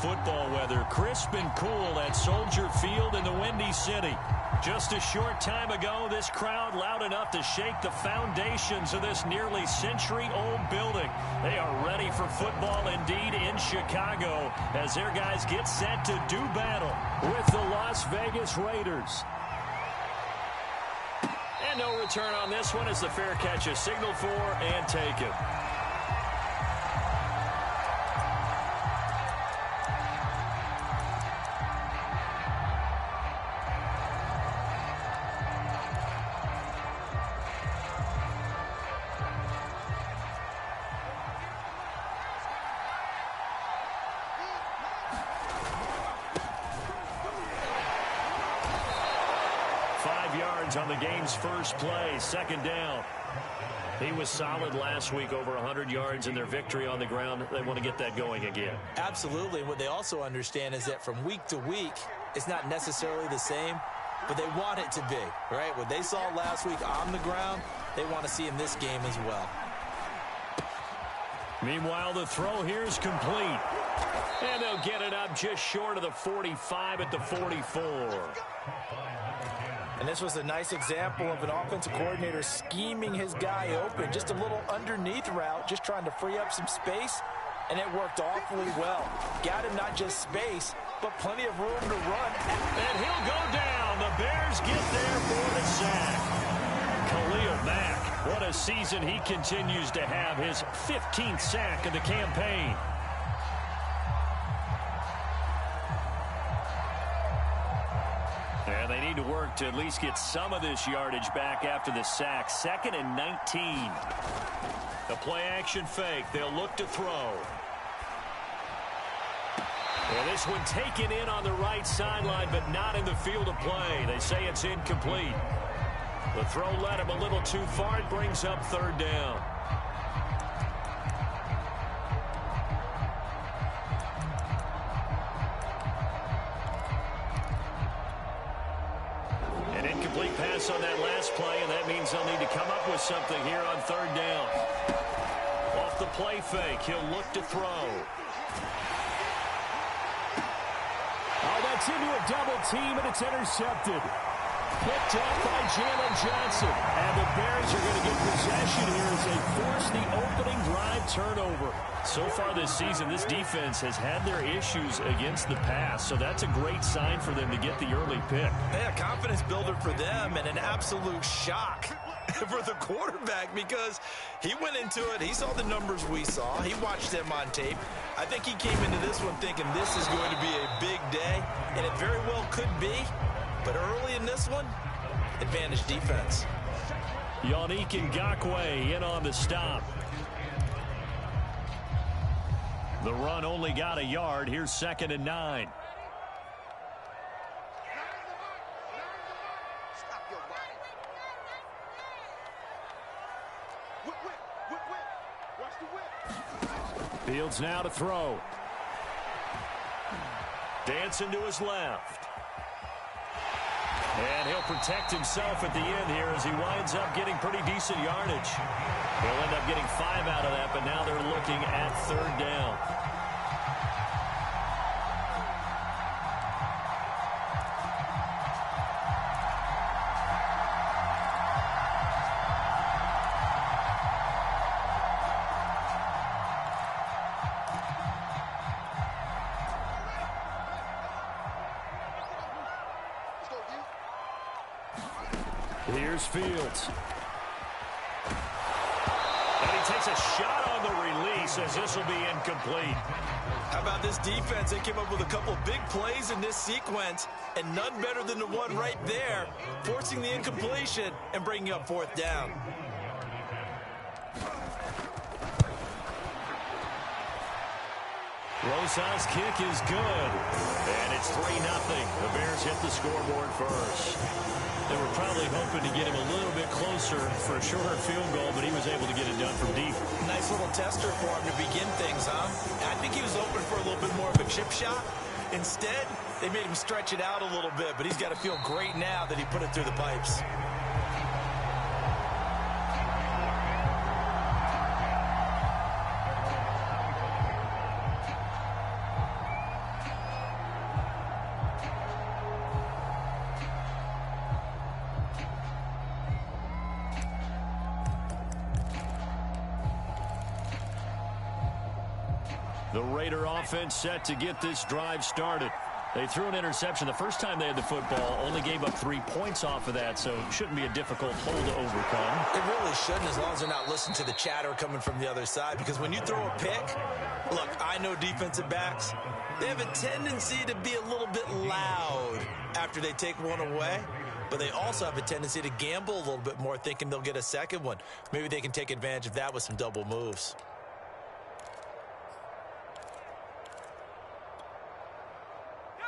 football weather. Crisp and cool at Soldier Field in the Windy City. Just a short time ago, this crowd loud enough to shake the foundations of this nearly century-old building. They are ready for football indeed in Chicago as their guys get set to do battle with the Las Vegas Raiders. And no return on this one as the fair catch is signaled for and taken. On the game's first play, second down. He was solid last week, over 100 yards in their victory on the ground. They want to get that going again. Absolutely. What they also understand is that from week to week, it's not necessarily the same, but they want it to be, right? What they saw last week on the ground, they want to see in this game as well. Meanwhile, the throw here is complete. And they'll get it up just short of the 45 at the 44. And this was a nice example of an offensive coordinator scheming his guy open. Just a little underneath route, just trying to free up some space, and it worked awfully well. Got him not just space, but plenty of room to run. And he'll go down. The Bears get there for the sack. Khalil Mack, what a season he continues to have. His 15th sack of the campaign. And they need to work to at least get some of this yardage back after the sack. 2nd and 19. The play action fake. They'll look to throw. Well, this one taken in on the right sideline, but not in the field of play. They say it's incomplete. The throw led him a little too far. It brings up 3rd down. Pass on that last play, and that means they'll need to come up with something here on 3rd down. Off the play fake, he'll look to throw. Oh, that's into a double team, and it's intercepted. Picked up by Jalen Johnson. And the Bears are going to get possession here as they force the opening drive turnover. So far this season, this defense has had their issues against the pass, so that's a great sign for them to get the early pick. Yeah, confidence builder for them and an absolute shock for the quarterback because he went into it. He saw the numbers we saw. He watched them on tape. I think he came into this one thinking this is going to be a big day, and it very well could be. But early in this one, advantage defense. Yannick Ngakoue in on the stop. The run only got a yard. Here's 2nd and 9. Fields now to throw. Dancing to his left. And he'll protect himself at the end here as he winds up getting pretty decent yardage. He'll end up getting 5 out of that, but now they're looking at 3rd down. Here's Fields. And he takes a shot on the release as this will be incomplete. How about this defense? They came up with a couple big plays in this sequence, and none better than the one right there, forcing the incompletion and bringing up 4th down. Rosas' kick is good. And it's 3-0. The Bears hit the scoreboard first. They were probably hoping to get him a little bit closer for a shorter field goal, but he was able to get it done from deep. Nice little tester for him to begin things, huh? I think he was open for a little bit more of a chip shot. Instead, they made him stretch it out a little bit, but he's got to feel great now that he put it through the pipes. The Raider offense set to get this drive started. They threw an interception the first time they had the football, only gave up 3 points off of that, so it shouldn't be a difficult hole to overcome. It really shouldn't, as long as they're not listening to the chatter coming from the other side, because when you throw a pick, look, I know defensive backs, they have a tendency to be a little bit loud after they take one away, but they also have a tendency to gamble a little bit more, thinking they'll get a second one. Maybe they can take advantage of that with some double moves.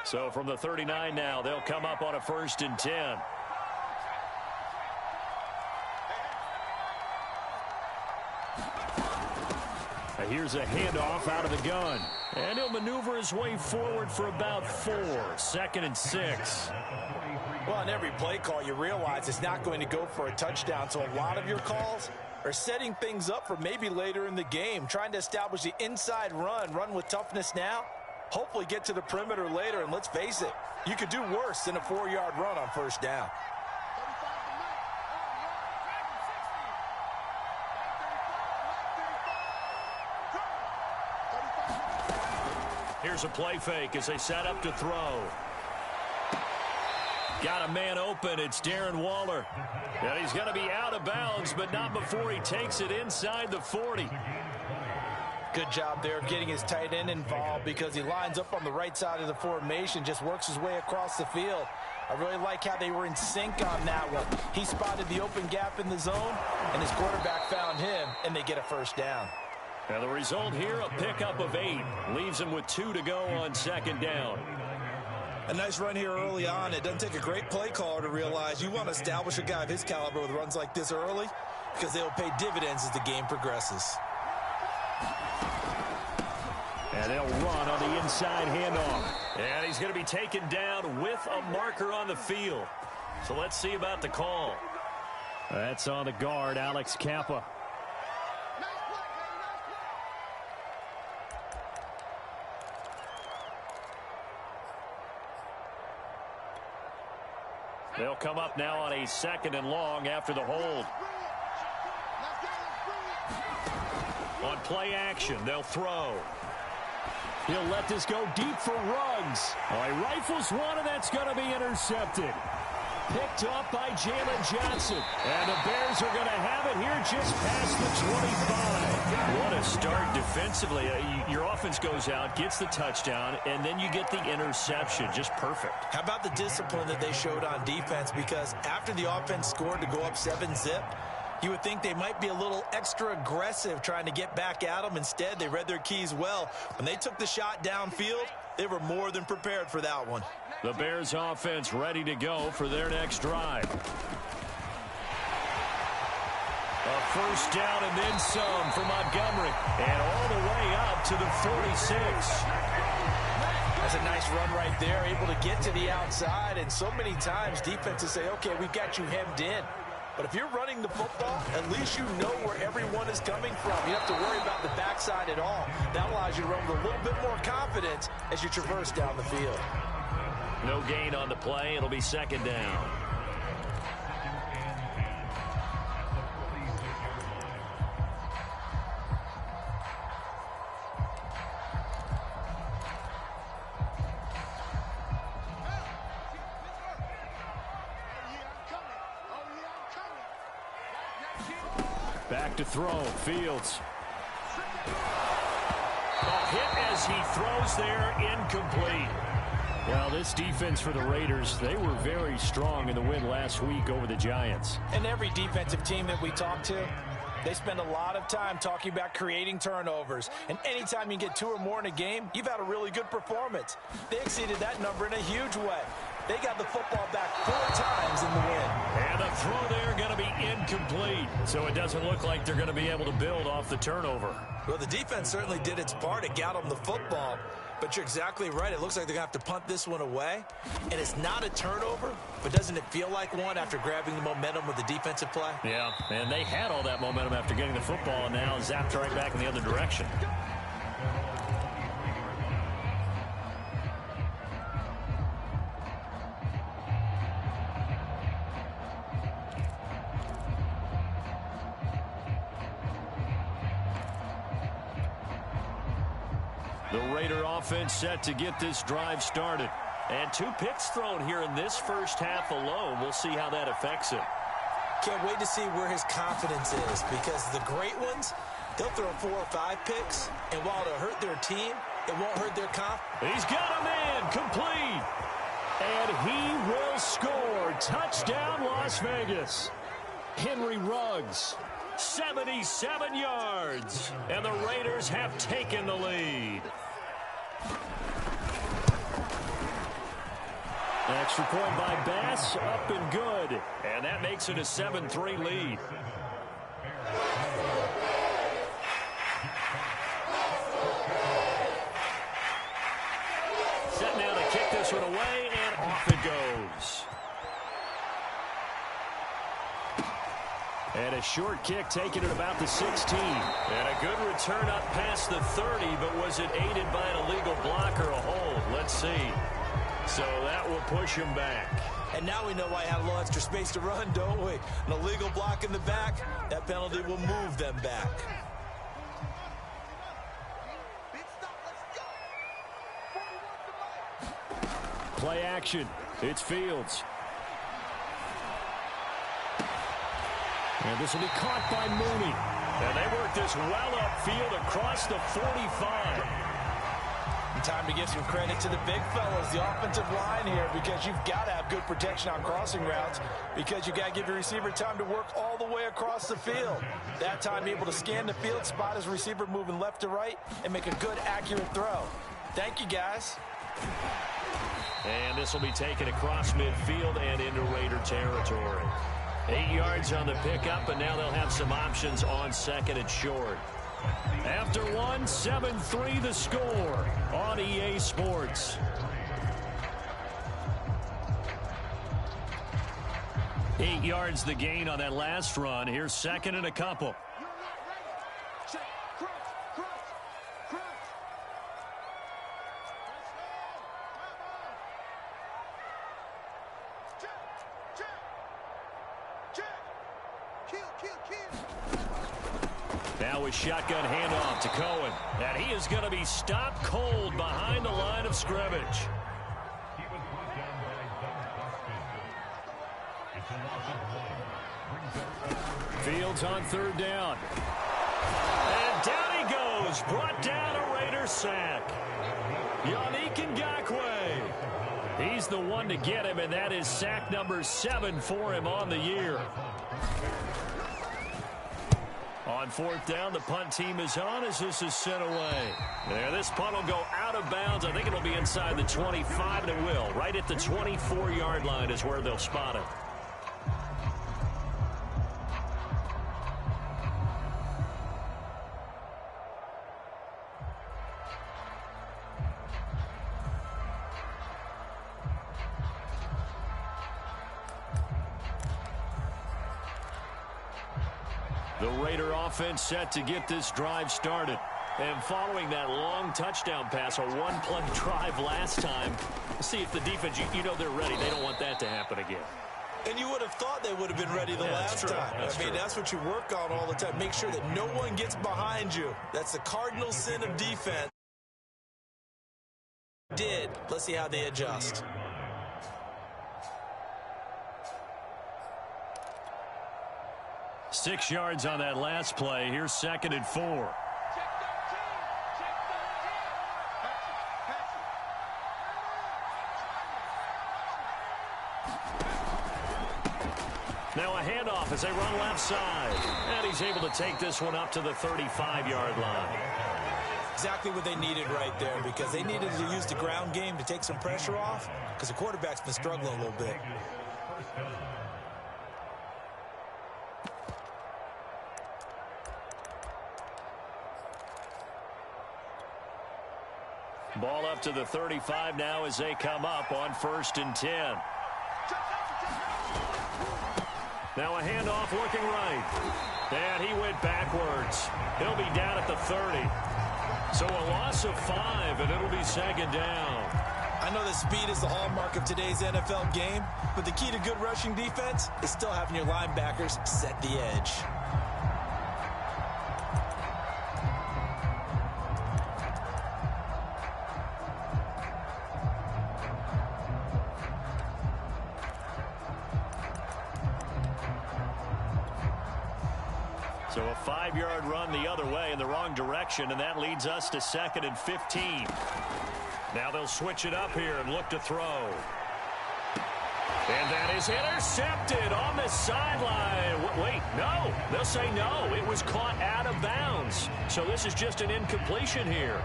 So from the 39 now, they'll come up on a 1st and 10. Here's a handoff out of the gun. And he'll maneuver his way forward for about 4. 2nd and 6. Well, on every play call, you realize it's not going to go for a touchdown. So a lot of your calls are setting things up for maybe later in the game, trying to establish the inside run with toughness now. Hopefully get to the perimeter later, and let's face it, you could do worse than a 4-yard run on 1st down. Here's a play fake as they set up to throw. Got a man open. It's Darren Waller. And he's going to be out of bounds, but not before he takes it inside the 40. Good job there of getting his tight end involved, because he lines up on the right side of the formation, just works his way across the field. I really like how they were in sync on that one. He spotted the open gap in the zone, and his quarterback found him, and they get a 1st down. And the result here, a pickup of 8. Leaves him with 2 to go on 2nd down. A nice run here early on. It doesn't take a great play caller to realize you want to establish a guy of his caliber with runs like this early, because they'll pay dividends as the game progresses. And they'll run on the inside handoff. And he's going to be taken down with a marker on the field. So let's see about the call. That's on the guard, Alex Kappa. They'll come up now on a 2nd and long after the hold. On play action, they'll throw. He'll let this go deep for Ruggs. Oh, he rifles one, and that's going to be intercepted. Picked up by Jalen Johnson. And the Bears are going to have it here just past the 25. What a start defensively. Your offense goes out, gets the touchdown, and then you get the interception. Just perfect. How about the discipline that they showed on defense? Because after the offense scored to go up 7-zip, you would think they might be a little extra aggressive trying to get back at them. Instead, they read their keys well. When they took the shot downfield, they were more than prepared for that one. The Bears offense ready to go for their next drive. A 1st down and then some for Montgomery. And all the way up to the 46. That's a nice run right there, able to get to the outside. And so many times defenses say, okay, we've got you hemmed in. But if you're running the football, at least you know where everyone is coming from. You don't have to worry about the backside at all. That allows you to run with a little bit more confidence as you traverse down the field. No gain on the play. It'll be 2nd down. Back to throw. Fields. A hit as he throws there, incomplete. Well, this defense for the Raiders, they were very strong in the win last week over the Giants. And every defensive team that we talk to, they spend a lot of time talking about creating turnovers. And anytime you get 2 or more in a game, you've had a really good performance. They exceeded that number in a huge way. They got the football back 4 times in the win. And the throw there going to be incomplete. So it doesn't look like they're going to be able to build off the turnover. Well, the defense certainly did its part. It got them the football. But you're exactly right. It looks like they're going to have to punt this one away. And it's not a turnover, but doesn't it feel like one after grabbing the momentum with the defensive play? Yeah, and they had all that momentum after getting the football, and now zapped right back in the other direction. The Raider offense set to get this drive started. And 2 picks thrown here in this first half alone. We'll see how that affects him. Can't wait to see where his confidence is, because the great ones, they'll throw 4 or 5 picks, and while it'll hurt their team, it won't hurt their confidence. He's got a man complete. And he will score. Touchdown, Las Vegas. Henry Ruggs, 77 yards. And the Raiders have taken the lead. Extra point by Bass, up and good. And that makes it a 7-3 lead. Set now to kick this one away, and off it goes. And a short kick taken at about the 16. And a good return up past the 30, but was it aided by an illegal block or a hold? Let's see. So that will push him back. And now we know why he had a little extra space to run, don't we? An illegal block in the back, that penalty will move them back. Play action. It's Fields. And this will be caught by Mooney. And they work this well upfield across the 45. And time to give some credit to the big fellas, the offensive line here, because you've got to have good protection on crossing routes, because you've got to give your receiver time to work all the way across the field. That time, able to scan the field, spot his receiver moving left to right, and make a good, accurate throw. Thank you, guys. And this will be taken across midfield and into Raider territory. 8 yards on the pickup, and now they'll have some options on second and short. After one, 7-3 the score on EA Sports. 8 yards the gain on that last run. Here's second and a couple. Now a shotgun handoff to Cohen. And he is going to be stopped cold behind the line of scrimmage. Fields on third down. And down he goes. Brought down a Raider sack. Yannick Ngakoue. He's the one to get him, and that is sack number 7 for him on the year. On fourth down, the punt team is on as this is sent away. There, this punt will go out of bounds. I think it'll be inside the 25, and it will. Right at the 24-yard line is where they'll spot it. The Raider offense set to get this drive started. And following that long touchdown pass, a one-play drive last time, see if the defense, you know they're ready. They don't want that to happen again. And you would have thought they would have been ready the last time. That's what you work on all the time. Make sure that no one gets behind you. That's the cardinal sin of defense. Let's see how they adjust. Six yards on that last play. Here's second and 4. Now a handoff as they run left side. And he's able to take this one up to the 35-yard line. Exactly what they needed right there, because they needed to use the ground game to take some pressure off, because the quarterback's been struggling a little bit. Ball up to the 35 now as they come up on 1st and 10. Now a handoff looking right. And he went backwards. He'll be down at the 30. So a loss of 5, and it'll be second down. I know that speed is the hallmark of today's NFL game, but the key to good rushing defense is still having your linebackers set the edge. So a 5-yard run the other way in the wrong direction, and that leads us to 2nd and 15. Now they'll switch it up here and look to throw. And that is intercepted on the sideline. Wait, no. They'll say no. It was caught out of bounds. So this is just an incompletion here.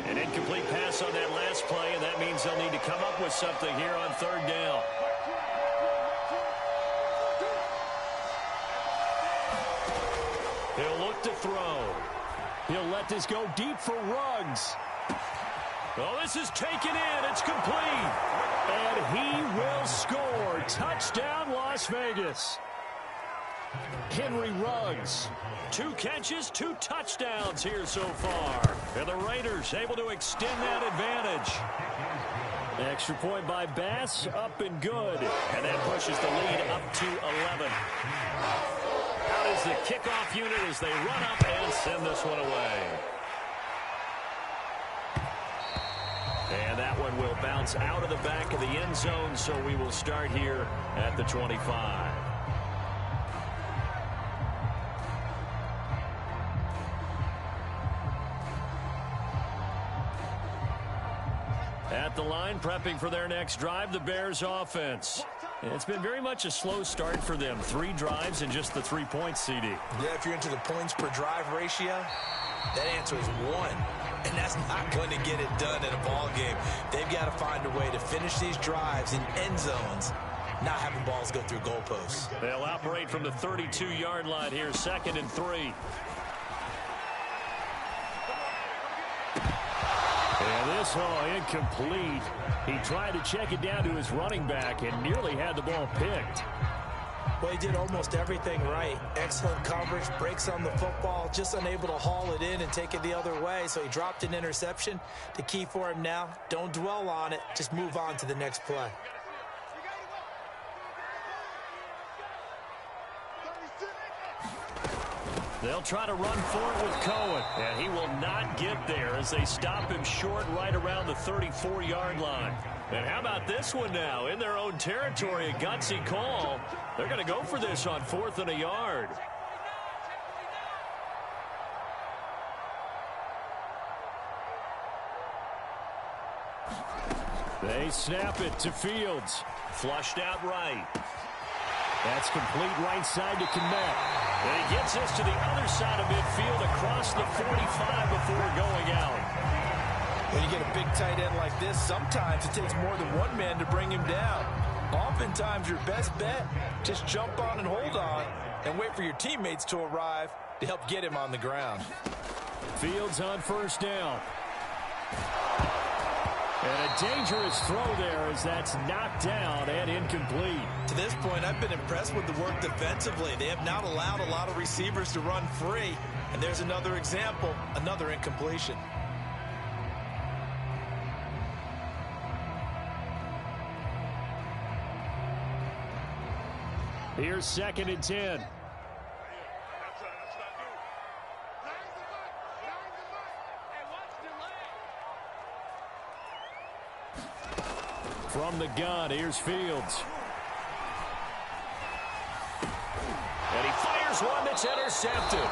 An incomplete pass on that last play, and that means they'll need to come up with something here on 3rd down. He'll look to throw. He'll let this go deep for Ruggs. Oh, this is taken in. It's complete. And he will score. Touchdown, Las Vegas. Henry Ruggs. 2 catches, 2 touchdowns here so far. And the Raiders able to extend that advantage. Extra point by Bass, up and good. And that pushes the lead up to 11. Out is the kickoff unit as they run up and send this one away. And that one will bounce out of the back of the end zone, so we will start here at the 25. At the line, prepping for their next drive, the Bears offense. It's been very much a slow start for them. 3 drives and just the 3 points, CD. Yeah, if you're into the points per drive ratio, that answer is 1. And that's not going to get it done in a ball game. They've got to find a way to finish these drives in end zones, not having balls go through goalposts. They'll operate from the 32-yard line here, 2nd and 3. And this, incomplete. He tried to check it down to his running back and nearly had the ball picked. Well, he did almost everything right. Excellent coverage, breaks on the football, just unable to haul it in and take it the other way. So he dropped an interception. The key for him now, don't dwell on it. Just move on to the next play. They'll try to run for it with Cohen, and he will not get there as they stop him short right around the 34-yard line. And how about this one now? In their own territory, a gutsy call. They're going to go for this on 4th and a yard. They snap it to Fields. Flushed out right. That's complete right side to Kmet. And he gets us to the other side of midfield across the 45 before going out. When you get a big tight end like this, sometimes it takes more than one man to bring him down. Oftentimes, your best bet, just jump on and hold on and wait for your teammates to arrive to help get him on the ground. Fields on 1st down. And a dangerous throw there as that's knocked down and incomplete. To this point, I've been impressed with the work defensively. They have not allowed a lot of receivers to run free. And there's another example, another incompletion. Here's 2nd and 10. From the gun, here's Fields. And he fires one that's intercepted.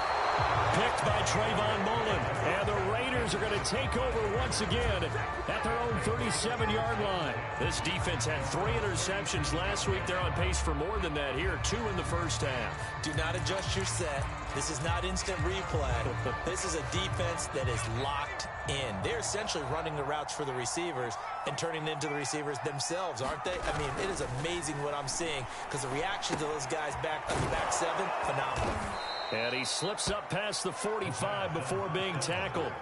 Picked by Trayvon Mullen. And the Raiders are going to take over once again at their own 37-yard line. This defense had 3 interceptions last week. They're on pace for more than that here. 2 in the first half. Do not adjust your set. This is not instant replay. This is a defense that is locked in. They're essentially running the routes for the receivers and turning into the receivers themselves, aren't they? I mean, it is amazing what I'm seeing because the reaction to those guys back on the back 7, phenomenal. And he slips up past the 45 before being tackled.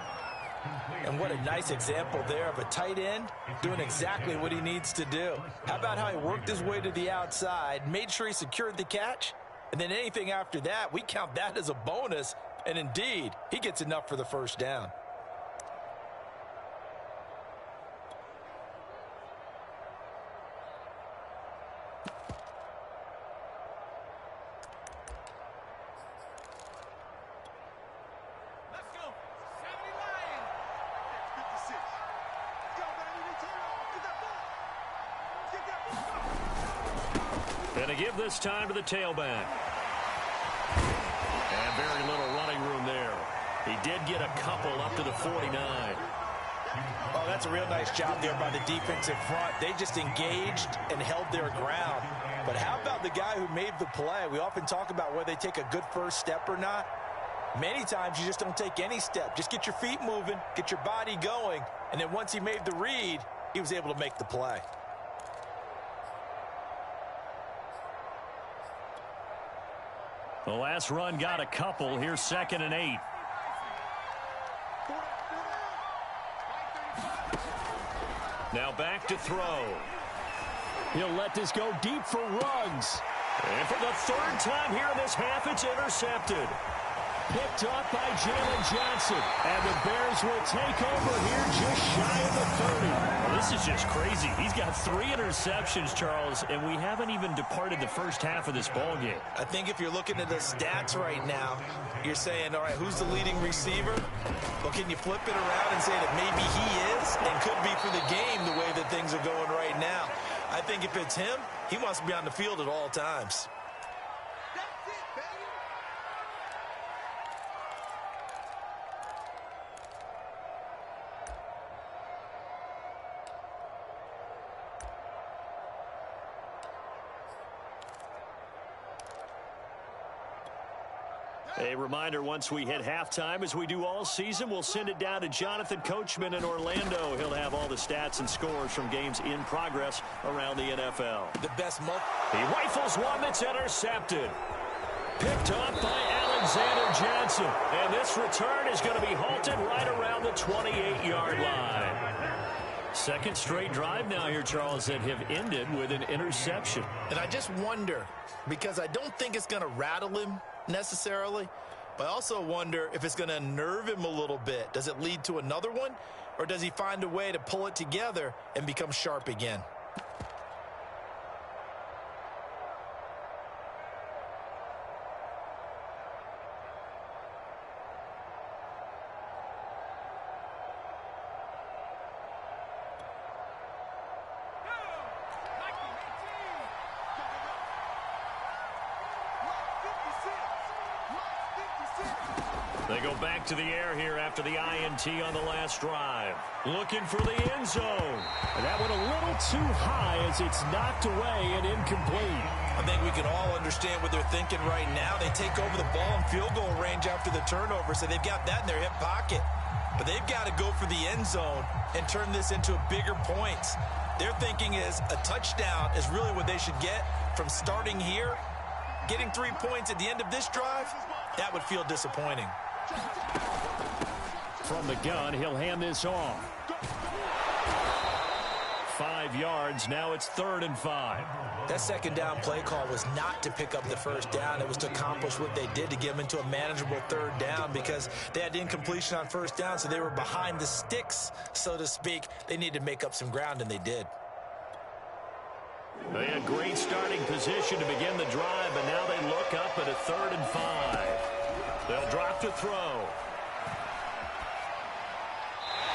And what a nice example there of a tight end doing exactly what he needs to do. How about how he worked his way to the outside, made sure he secured the catch, and then anything after that, we count that as a bonus. And indeed, he gets enough for the 1st down. And to give this time to the tailback. And very little running room there. He did get a couple up to the 49. Oh, that's a real nice job there by the defensive front. They just engaged and held their ground. But how about the guy who made the play? We often talk about whether they take a good first step or not. Many times you just don't take any step. Just get your feet moving, get your body going, and then once he made the read, he was able to make the play. The last run got a couple. Here's 2nd and 8. Now back to throw. He'll let this go deep for Ruggs. And for the 3rd time here in this half, it's intercepted. Picked up by Jalen Johnson. And the Bears will take over here just shy of the 30. Well, this is just crazy. He's got 3 interceptions, Charles, and we haven't even departed the first half of this ballgame. I think if you're looking at the stats right now, you're saying, all right, who's the leading receiver? Well, can you flip it around and say that maybe he is and could be for the game the way that things are going right now? I think if it's him, he wants to be on the field at all times. A reminder, once we hit halftime, as we do all season, we'll send it down to Jonathan Coachman in Orlando. He'll have all the stats and scores from games in progress around the NFL. The best He rifles one that's intercepted. Picked up by Alexander Johnson. And this return is going to be halted right around the 28-yard line. 2nd straight drive now here, Charles, that have ended with an interception. And I just wonder, because I don't think it's going to rattle him necessarily, but I also wonder if it's going to nerve him a little bit. Does it lead to another one, or does he find a way to pull it together and become sharp again? They go back to the air here after the INT on the last drive. Looking for the end zone. And that went a little too high as it's knocked away and incomplete. I think we can all understand what they're thinking right now. They take over the ball in field goal range after the turnover, so they've got that in their hip pocket. But they've got to go for the end zone and turn this into bigger points. Their thinking is a touchdown is really what they should get from starting here. Getting 3 points at the end of this drive, that would feel disappointing. From the gun, he'll hand this off. 5 yards. Now it's 3rd and 5. That 2nd down play call was not to pick up the 1st down. It was to accomplish what they did, to get them into a manageable 3rd down, because they had incompletion on 1st down, so they were behind the sticks, so to speak. They needed to make up some ground, and they did. They had great starting position to begin the drive, but now they look up at a 3rd and 5. They'll drop to throw.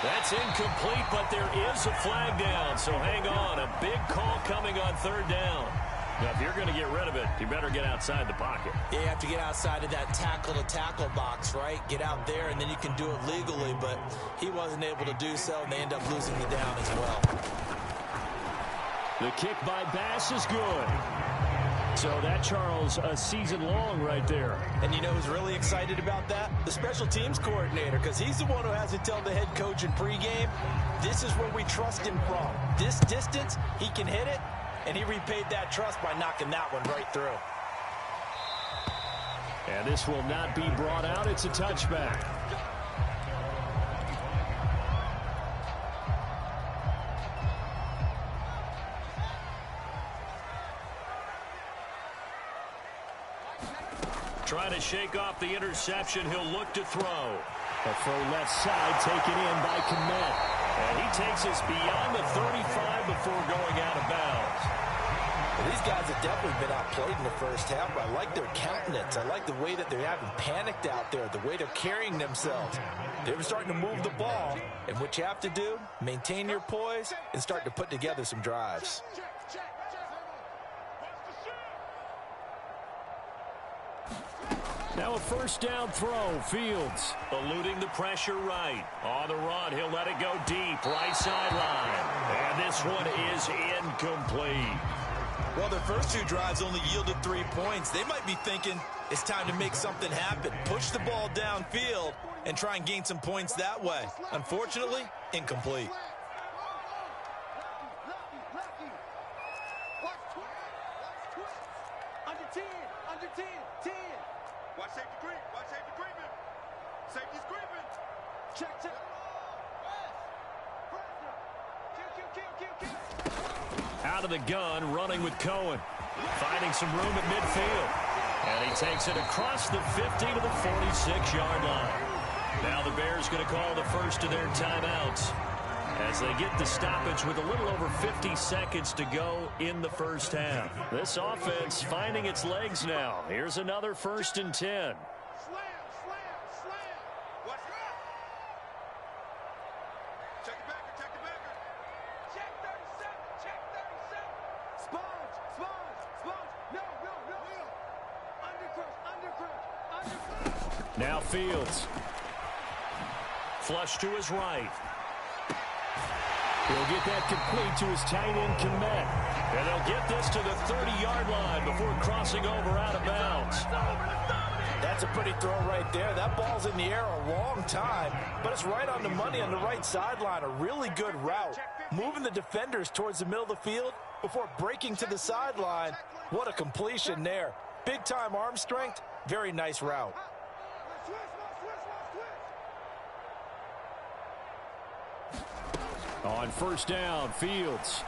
That's incomplete, but there is a flag down, so hang on. A big call coming on 3rd down. Now, if you're going to get rid of it, you better get outside the pocket. Yeah, you have to get outside of that tackle-to-tackle box, right? Get out there, and then you can do it legally, but he wasn't able to do so, and they end up losing the down as well. The kick by Bass is good. So that, Charles, a season long right there. And you know who's really excited about that? The special teams coordinator, because he's the one who has to tell the head coach in pregame, this is where we trust him from. This distance, he can hit it, and he repaid that trust by knocking that one right through. And this will not be brought out. It's a touchback. Trying to shake off the interception. He'll look to throw. A throw left side taken in by Kmet. And he takes us beyond the 35 before going out of bounds. Well, these guys have definitely been outplayed in the first half, but I like their countenance. I like the way that they're having panicked out there, the way they're carrying themselves. They're starting to move the ball, and what you have to do, maintain your poise and start to put together some drives. Now a first down throw. Fields eluding the pressure right. On the run, he'll let it go deep. Right sideline. And this one is incomplete. Well, their first two drives only yielded 3 points. They might be thinking it's time to make something happen. Push the ball downfield and try and gain some points that way. Unfortunately, incomplete. Out of the gun, running with Cohen. Finding some room at midfield. And he takes it across the 50 to the 46-yard line. Now the Bears going to call the first of their timeouts as they get the stoppage with a little over 50 seconds to go in the first half. This offense finding its legs now. Here's another 1st and 10. Now Fields. Flush to his right. He'll get that complete to his tight end, Komet. And they'll get this to the 30-yard line before crossing over out of bounds. That's a pretty throw right there. That ball's in the air a long time, but it's right on the money on the right sideline. A really good route. Moving the defenders towards the middle of the field before breaking to the sideline. What a completion there. Big-time arm strength. Very nice route. On first down, Fields.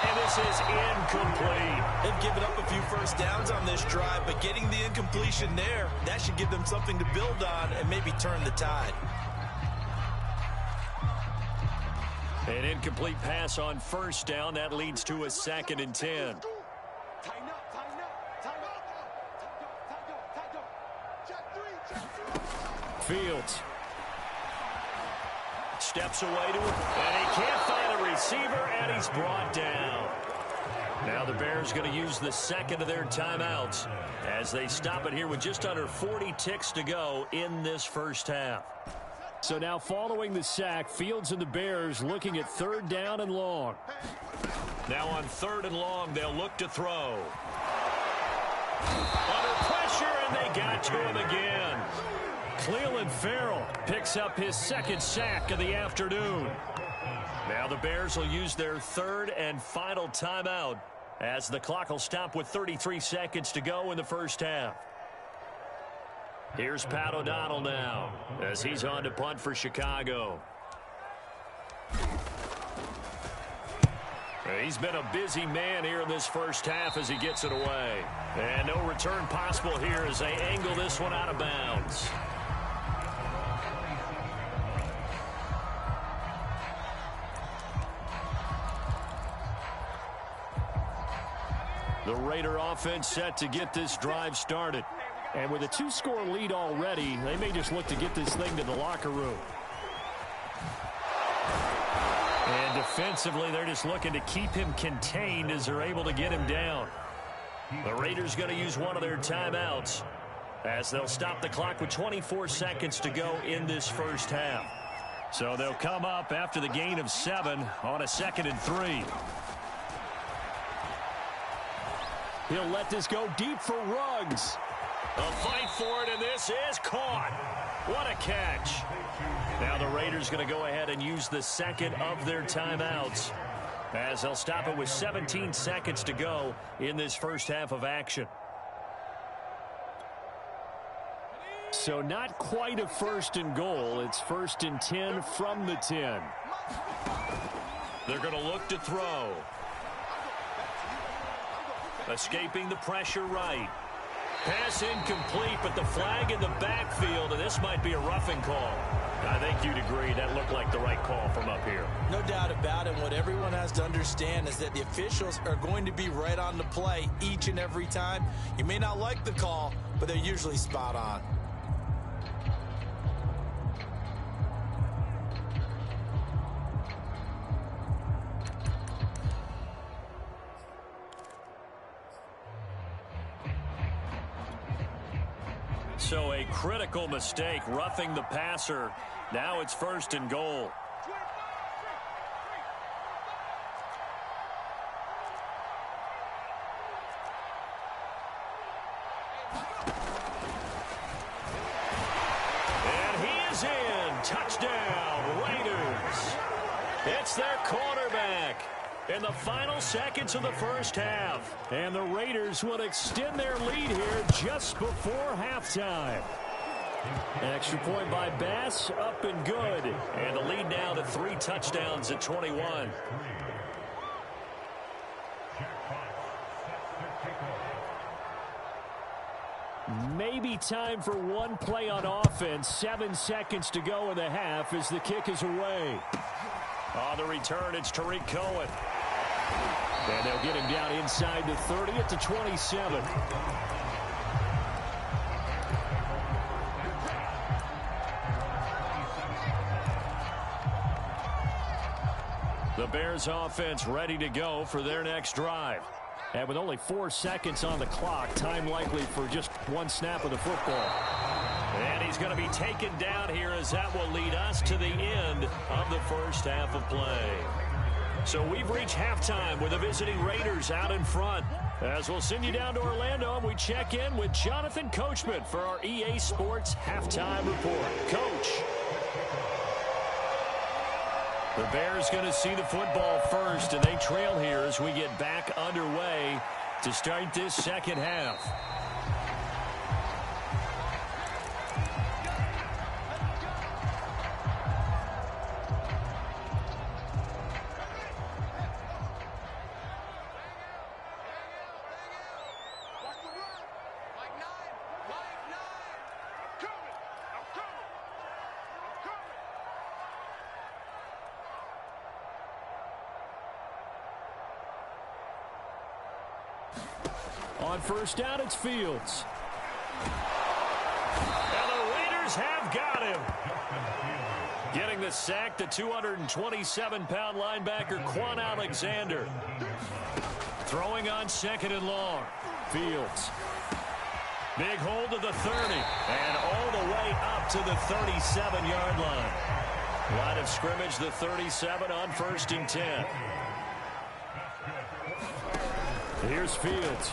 And this is incomplete. They've given up a few first downs on this drive, but getting the incompletion there, that should give them something to build on and maybe turn the tide. An incomplete pass on first down. That leads to a 2nd and 10. Fields. Steps away to it, and he can't find a receiver, and he's brought down. Now the Bears going to use the second of their timeouts as they stop it here with just under 40 ticks to go in this first half. So now following the sack, Fields and the Bears looking at 3rd down and long. Now on 3rd and long, they'll look to throw. Under pressure, and they got to him again. Cleveland Farrell picks up his 2nd sack of the afternoon. Now the Bears will use their 3rd and final timeout as the clock will stop with 33 seconds to go in the first half. Here's Pat O'Donnell now as he's on to punt for Chicago. He's been a busy man here in this first half as he gets it away. And no return possible here as they angle this one out of bounds. The Raider offense set to get this drive started. And with a 2-score lead already, they may just look to get this thing to the locker room. And defensively, they're just looking to keep him contained as they're able to get him down. The Raiders going to use one of their timeouts as they'll stop the clock with 24 seconds to go in this first half. So they'll come up after the gain of 7 on a 2nd and 3. He'll let this go deep for Ruggs. A fight for it, and this is caught. What a catch. Now the Raiders going to go ahead and use the second of their timeouts as they'll stop it with 17 seconds to go in this first half of action. So not quite a 1st and goal. It's 1st and 10 from the 10. They're going to look to throw. Escaping the pressure right. Pass incomplete, but the flag in the backfield, and this might be a roughing call. I think you'd agree that looked like the right call from up here. No doubt about it. What everyone has to understand is that the officials are going to be right on the play each and every time. You may not like the call, but they're usually spot on. So a critical mistake, roughing the passer. Now it's 1st and goal. And he is in. Touchdown, Raiders. It's their quarterback in the final seconds of the first half. And the Raiders will extend their lead here just before halftime. Extra point by Bass, up and good. And the lead now to 3 touchdowns at 21. Maybe time for one play on offense. 7 seconds to go in the half as the kick is away. On the return, it's Tariq Cohen. And they'll get him down inside the 30 at the 27. The Bears offense ready to go for their next drive. And with only 4 seconds on the clock, time likely for just one snap of the football. And he's going to be taken down here as that will lead us to the end of the first half of play. So we've reached halftime with the visiting Raiders out in front. As we'll send you down to Orlando, and we check in with Jonathan Coachman for our EA Sports Halftime Report. Coach. The Bears going to see the football first, and they trail here as we get back underway to start this second half. On first down, it's Fields. And the Raiders have got him. Getting the sack, the 227-pound linebacker, Quan Alexander. Throwing on 2nd and long. Fields. Big hold of the 30. And all the way up to the 37-yard line. Line of scrimmage, the 37 on 1st and 10. Here's Fields.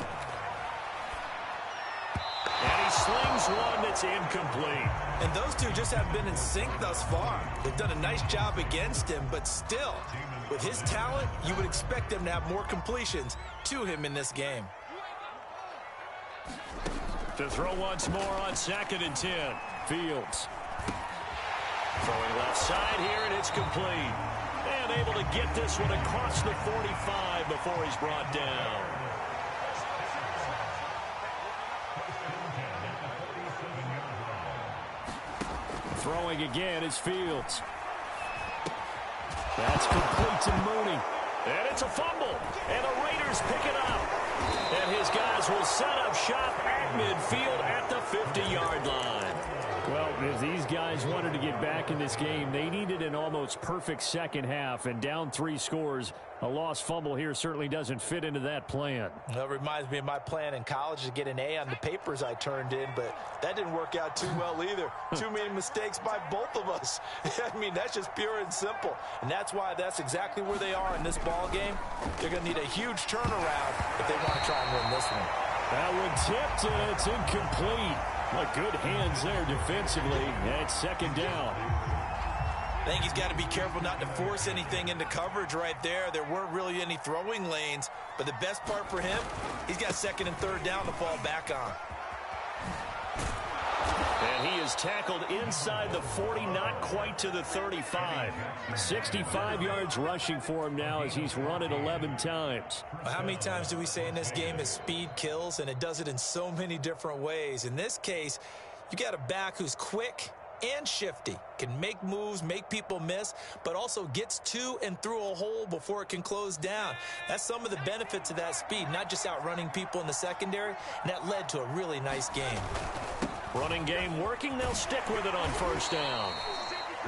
And he slings one that's incomplete. And those two just haven't been in sync thus far. They've done a nice job against him, but still, with his talent, you would expect them to have more completions to him in this game. To throw once more on 2nd and 10. Fields. Throwing left side here, and it's complete. And able to get this one across the 45 before he's brought down. Throwing again is Fields. That's complete to Mooney. And it's a fumble. And the Raiders pick it up. And his guys will set up shop at midfield at the 50-yard line. Well, if these guys wanted to get back in this game, they needed an almost perfect second half. And down 3 scores, a lost fumble here certainly doesn't fit into that plan. Well, it reminds me of my plan in college to get an A on the papers I turned in, but that didn't work out too well either. Too many mistakes by both of us. I mean, that's just pure and simple. And that's why that's exactly where they are in this ball game. They're going to need a huge turnaround if they want to try and win this one. That one tipped, and it's incomplete. What good hands there defensively. That's 2nd down. I think he's got to be careful not to force anything into coverage right there. There weren't really any throwing lanes, but the best part for him, he's got 2nd and 3rd down to fall back on. And he is tackled inside the 40, not quite to the 35. 65 yards rushing for him now as he's run it 11 times. How many times do we say in this game is speed kills, and it does it in so many different ways. In this case, you got a back who's quick and shifty, can make moves, make people miss, but also gets to and through a hole before it can close down. That's some of the benefits of that speed, not just outrunning people in the secondary, and that led to a really nice game. Running game working, they'll stick with it on 1st down.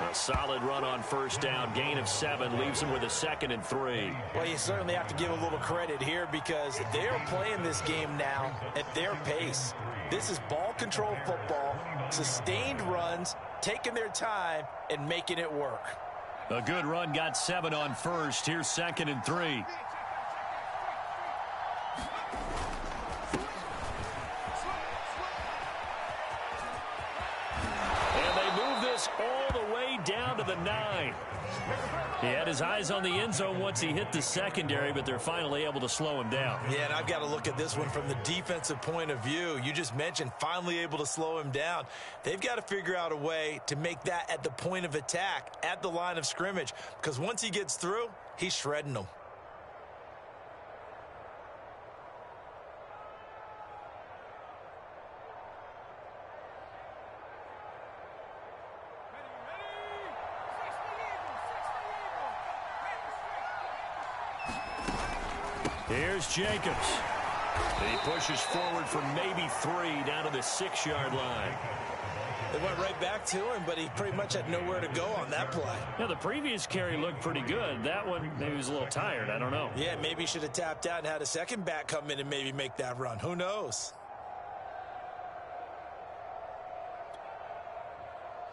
A solid run on 1st down, gain of 7, leaves them with a 2nd and 3. Well, you certainly have to give a little credit here because they're playing this game now at their pace. This is ball control football. Sustained runs, taking their time, and making it work. A good run got 7 on first. Here's 2nd and 3. And they move this all the way down to the 9. He had his eyes on the end zone once he hit the secondary, but they're finally able to slow him down. Yeah, and I've got to look at this one from the defensive point of view. You just mentioned finally able to slow him down. They've got to figure out a way to make that at the point of attack, at the line of scrimmage, because once he gets through, he's shredding them. Here's Jacobs. He pushes forward for maybe 3 down to the 6-yard line. They went right back to him, but he pretty much had nowhere to go on that play. Now, the previous carry looked pretty good. That one, maybe he was a little tired. I don't know. Yeah, maybe he should have tapped out and had a second back come in and maybe make that run. Who knows?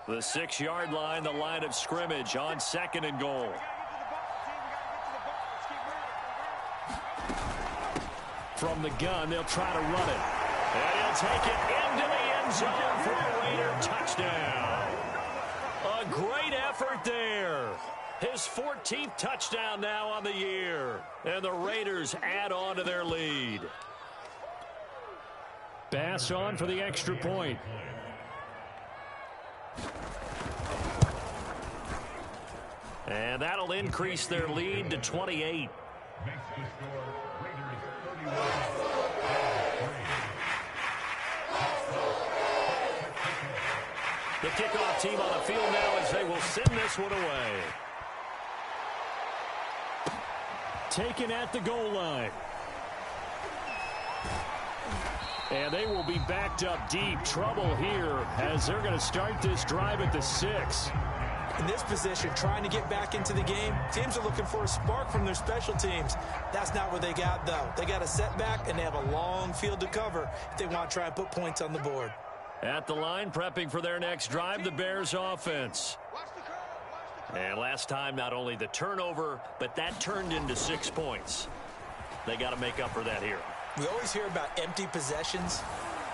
The 6-yard line, the line of scrimmage on 2nd and goal. From the gun, they'll try to run it. And he'll take it into the end zone for a Raider touchdown. A great effort there. His 14th touchdown now on the year. And the Raiders add on to their lead. Pass on for the extra point. And that'll increase their lead to 28. The kickoff team on the field now as they will send this one away. Taken at the goal line. And they will be backed up deep. Trouble here as they're going to start this drive at the 6. In this position, trying to get back into the game, teams are looking for a spark from their special teams. That's not what they got, though. They got a setback, and they have a long field to cover if they want to try and put points on the board. At the line, prepping for their next drive, the Bears offense. And last time, not only the turnover, but that turned into 6 points. They got to make up for that here. We always hear about empty possessions,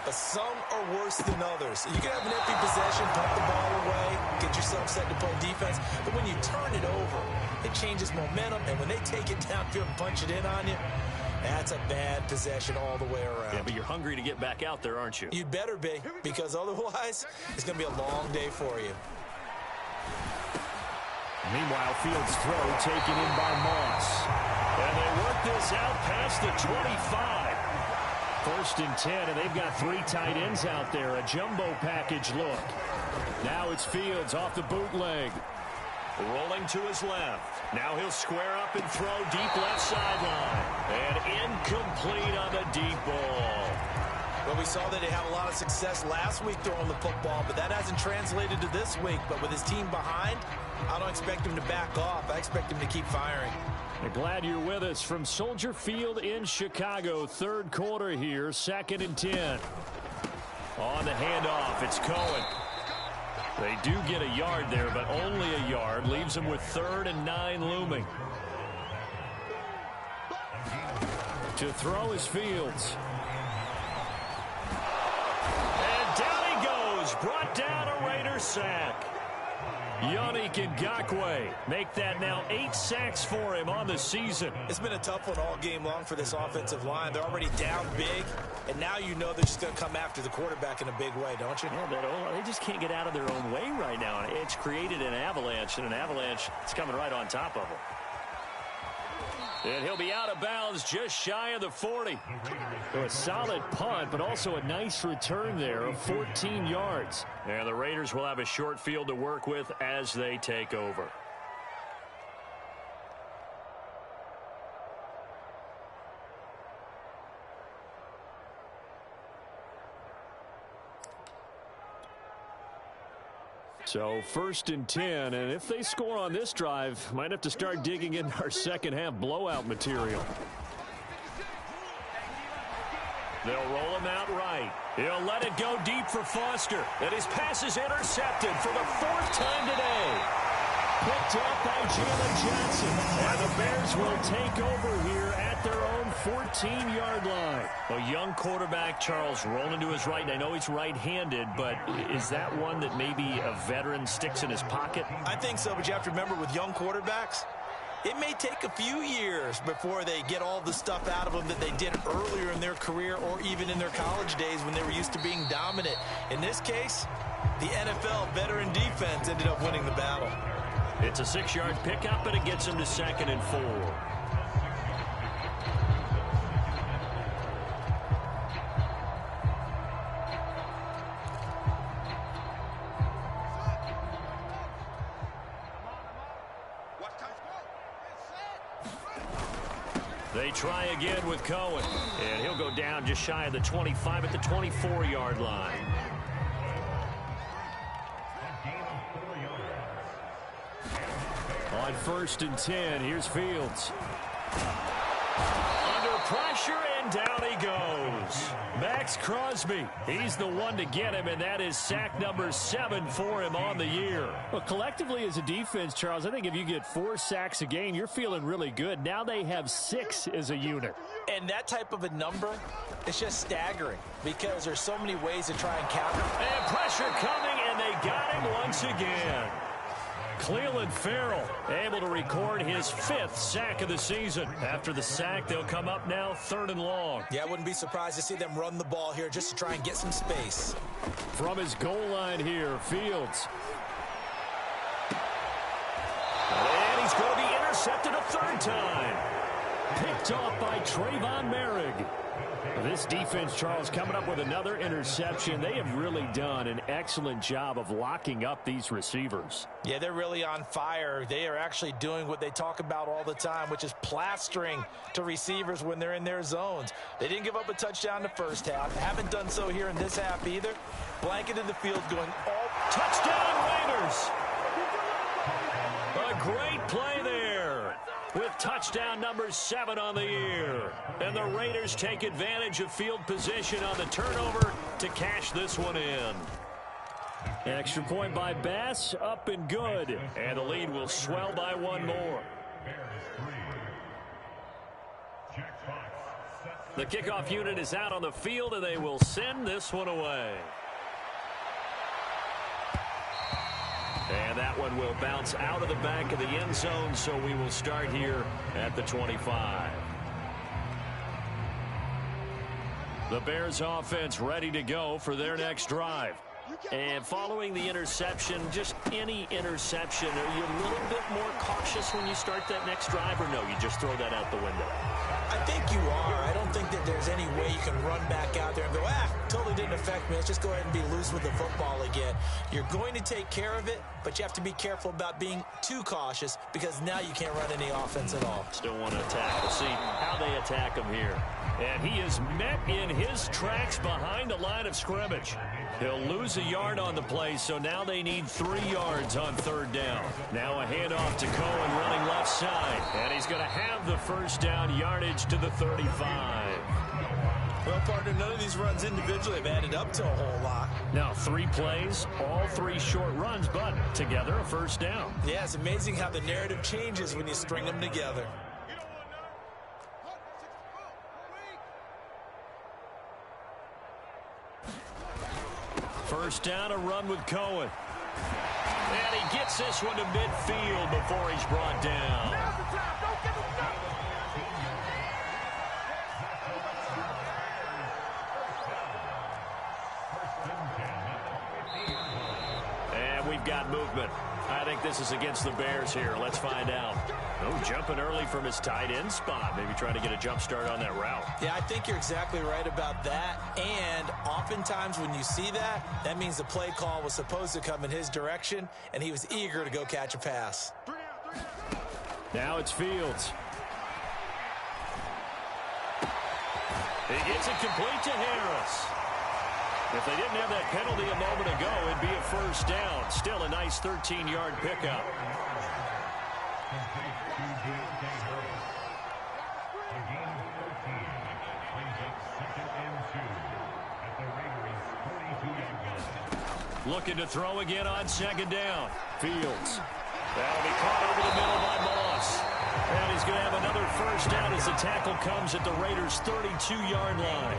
but some are worse than others. You can have an empty possession, punt the ball away, get yourself set to play defense, but when you turn it over, it changes momentum, and when they take it downfield and punch it in on you, that's a bad possession all the way around. Yeah, but you're hungry to get back out there, aren't you? You'd better be, because otherwise, it's going to be a long day for you. Meanwhile, Fields' throw taken in by Moss. And they work this out past the 25. 1st and 10, and they've got 3 tight ends out there. A jumbo package look. Now it's Fields off the bootleg. Rolling to his left. Now he'll square up and throw deep left sideline. And incomplete on the deep ball. Well, we saw that they had a lot of success last week throwing the football, but that hasn't translated to this week. But with his team behind, I don't expect him to back off. I expect him to keep firing. Glad you're with us from Soldier Field in Chicago. 3rd quarter here, 2nd and 10. On the handoff, it's Cohen. They do get a yard there, but only a yard. Leaves them with 3rd and 9 looming. To throw is Fields. And down he goes. Brought down a Raider sack. Yannick Ngakoue make that now 8 sacks for him on the season. It's been a tough one all game long for this offensive line. They're already down big, and now you know they're just going to come after the quarterback in a big way, don't you? Yeah, they just can't get out of their own way right now. It's created an avalanche, and an avalanche is coming right on top of them. And he'll be out of bounds just shy of the 40. So a solid punt, but also a nice return there of 14 yards. And the Raiders will have a short field to work with as they take over. So 1st and 10, and if they score on this drive, might have to start digging in our second half blowout material. They'll roll him out right. He'll let it go deep for Foster. And his pass is intercepted for the 4th time today. Picked up by Jalen Johnson. And the Bears will take over here at their own 14-yard line. A young quarterback, Charles, rolling to his right. And I know he's right-handed, but is that one that maybe a veteran sticks in his pocket? I think so, but you have to remember with young quarterbacks, it may take a few years before they get all the stuff out of them that they did earlier in their career or even in their college days when they were used to being dominant. In this case, the NFL veteran defense ended up winning the battle. It's a 6-yard pickup, and it gets him to 2nd and 4. They try again with Cohen, and he'll go down just shy of the 25 at the 24-yard line. On 1st and 10, here's Fields. Under pressure, and down he goes. Max Crosby, he's the one to get him, and that is sack number 7 for him on the year. Well, collectively as a defense, Charles, I think if you get 4 sacks a game, you're feeling really good. Now they have 6 as a unit. And that type of a number, it's just staggering because there's so many ways to try and counter. And pressure coming, and they got him once again. Cleveland Farrell able to record his 5th sack of the season. After the sack, they'll come up now 3rd and long. Yeah, I wouldn't be surprised to see them run the ball here just to try and get some space. From his goal line here, Fields. And he's going to be intercepted a 3rd time. Picked off by Trayvon Merrick. This defense, Charles, coming up with another interception. They have really done an excellent job of locking up these receivers. Yeah, they're really on fire. They are actually doing what they talk about all the time, which is plastering to receivers when they're in their zones. They didn't give up a touchdown in the first half. Haven't done so here in this half either. Blanketed the field going all touchdown Raiders. A great play there, with touchdown number 7 on the year. And the Raiders take advantage of field position on the turnover to cash this one in. Extra point by Bass, up and good. And the lead will swell by 1 more. The kickoff unit is out on the field, and they will send this one away. And that one will bounce out of the back of the end zone, so we will start here at the 25. The Bears offense ready to go for their next drive. And following the interception, just any interception, are you a little bit more cautious when you start that next drive, or no, you just throw that out the window? I think you are. I don't think that there's any way you can run back out there and go, totally didn't affect me. Let's just go ahead and be loose with the football again. You're going to take care of it, but you have to be careful about being too cautious because now you can't run any offense at all. Still want to attack. We'll see how they attack him here. And he is met in his tracks behind the line of scrimmage. He'll lose a yard on the play, so now they need 3 yards on 3rd down. Now a handoff to Cohen running left side. And he's going to have the 1st down yardage to the 35. Well, partner, none of these runs individually have added up to a whole lot. Now 3 plays, all 3 short runs, but together a 1st down. Yeah, it's amazing how the narrative changes when you string them together. First down, a run with Cohen. And he gets this one to midfield before he's brought down. And we've got movement. I think this is against the Bears here. Let's find out. Oh, jumping early from his tight end spot. Maybe trying to get a jump start on that route. Yeah, I think you're exactly right about that. And oftentimes when you see that, that means the play call was supposed to come in his direction, and he was eager to go catch a pass. Now it's Fields. He gets it complete to Harris. If they didn't have that penalty a moment ago, it'd be a 1st down. Still a nice 13-yard pickup. Looking to throw again on second down. Fields. That'll be caught over the middle by Moss. And he's going to have another first down as the tackle comes at the Raiders' 32-yard line.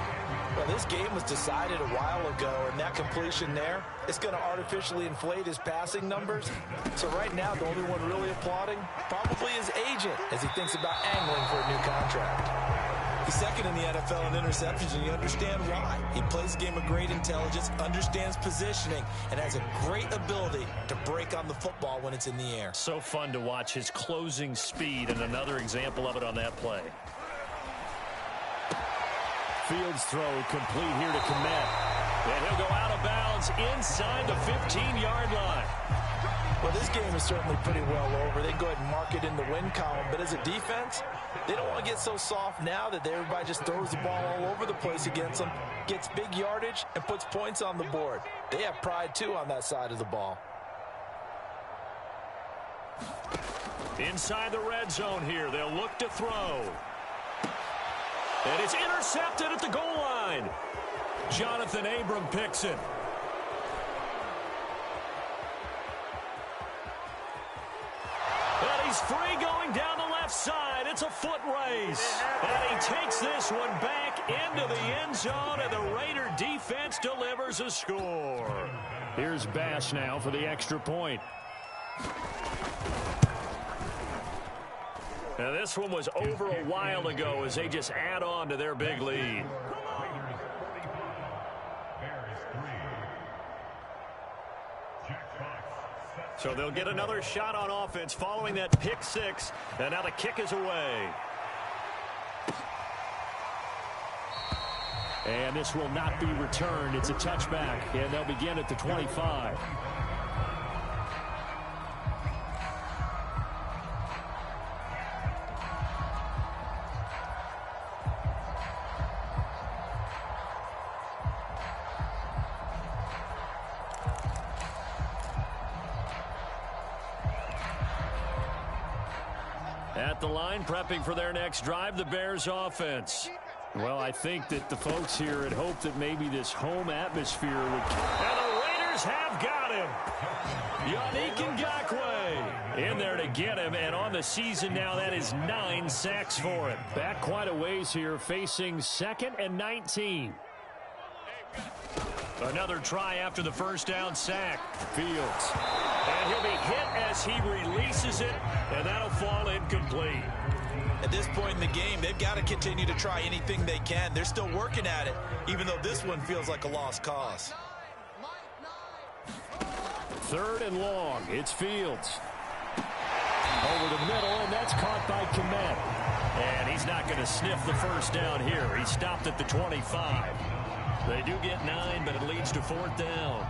Well, this game was decided a while ago, and that completion there, it's going to artificially inflate his passing numbers. So right now, the only one really applauding probably his agent as he thinks about angling for a new contract. He's second in the NFL in interceptions, and you understand why. He plays a game of great intelligence, understands positioning, and has a great ability to break on the football when it's in the air. So fun to watch his closing speed, and another example of it on that play. Fields throw complete here to Kmet. And he'll go out of bounds inside the 15-yard line. Well, this game is certainly pretty well over. They can go ahead and mark it in the win column. But as a defense, they don't want to get so soft now that everybody just throws the ball all over the place against them, gets big yardage, and puts points on the board. They have pride, too, on that side of the ball. Inside the red zone here, they'll look to throw. And it's intercepted at the goal line. Jonathan Abram picks it. And he's free going down the left side. It's a foot race. And he takes this one back into the end zone, and the Raider defense delivers a score. Here's Bass now for the extra point. Now this one was over a while ago as they just add on to their big lead. So they'll get another shot on offense following that pick six, and now the kick is away. And this will not be returned. It's a touchback, and they'll begin at the 25. At the line, prepping for their next drive, the Bears offense. Well, I think that the folks here had hoped that maybe this home atmosphere would... And the Raiders have got him. Yannick Ngakoue in there to get him, and on the season now, that is 9 sacks for him. Back quite a ways here, facing 2nd and 19. Another try after the first down sack. Fields. And he'll be hit as he releases it, and that'll fall incomplete. At this point in the game, they've got to continue to try anything they can. They're still working at it, even though this one feels like a lost cause. 3rd and long. It's Fields. Over the middle, and that's caught by Kmet. And he's not going to sniff the first down here. He stopped at the 25. They do get 9, but it leads to 4th down.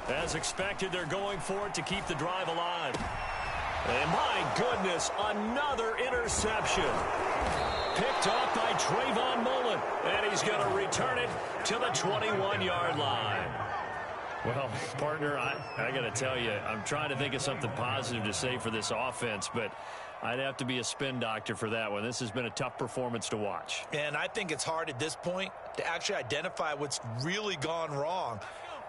As expected, they're going for it to keep the drive alive. And my goodness, another interception. Picked off by Trayvon Mullen. And he's going to return it to the 21-yard line. Well, partner, I got to tell you, I'm trying to think of something positive to say for this offense, but I'd have to be a spin doctor for that one. This has been a tough performance to watch. And I think it's hard at this point to actually identify what's really gone wrong.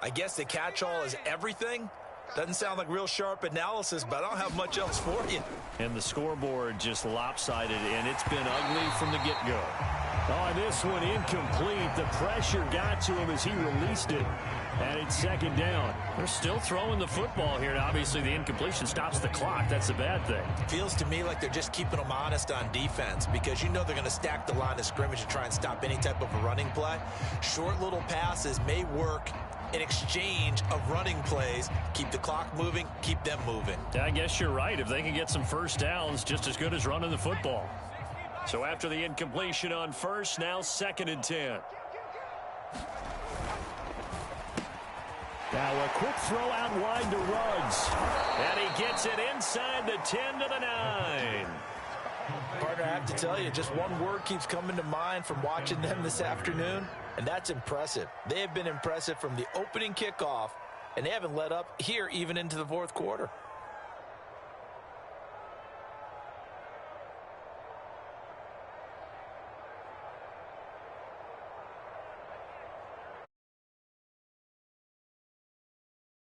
I guess the catch-all is everything. Doesn't sound like real sharp analysis, but I don't have much else for you. And the scoreboard just lopsided, and it's been ugly from the get-go. Oh, this one incomplete. The pressure got to him as he released it. And it's 2nd down. They're still throwing the football here. And obviously, the incompletion stops the clock. That's the bad thing. Feels to me like they're just keeping them honest on defense because you know they're going to stack the line of scrimmage and try and stop any type of a running play. Short little passes may work in exchange of running plays. Keep the clock moving, keep them moving. I guess you're right. If they can get some first downs, just as good as running the football. So after the incompletion on first, now 2nd and 10. Now a quick throw out wide to Ruggs. And he gets it inside the 10 to the 9. Partner, I have to tell you, just one word keeps coming to mind from watching them this afternoon, and that's impressive. They have been impressive from the opening kickoff, and they haven't let up here even into the 4th quarter.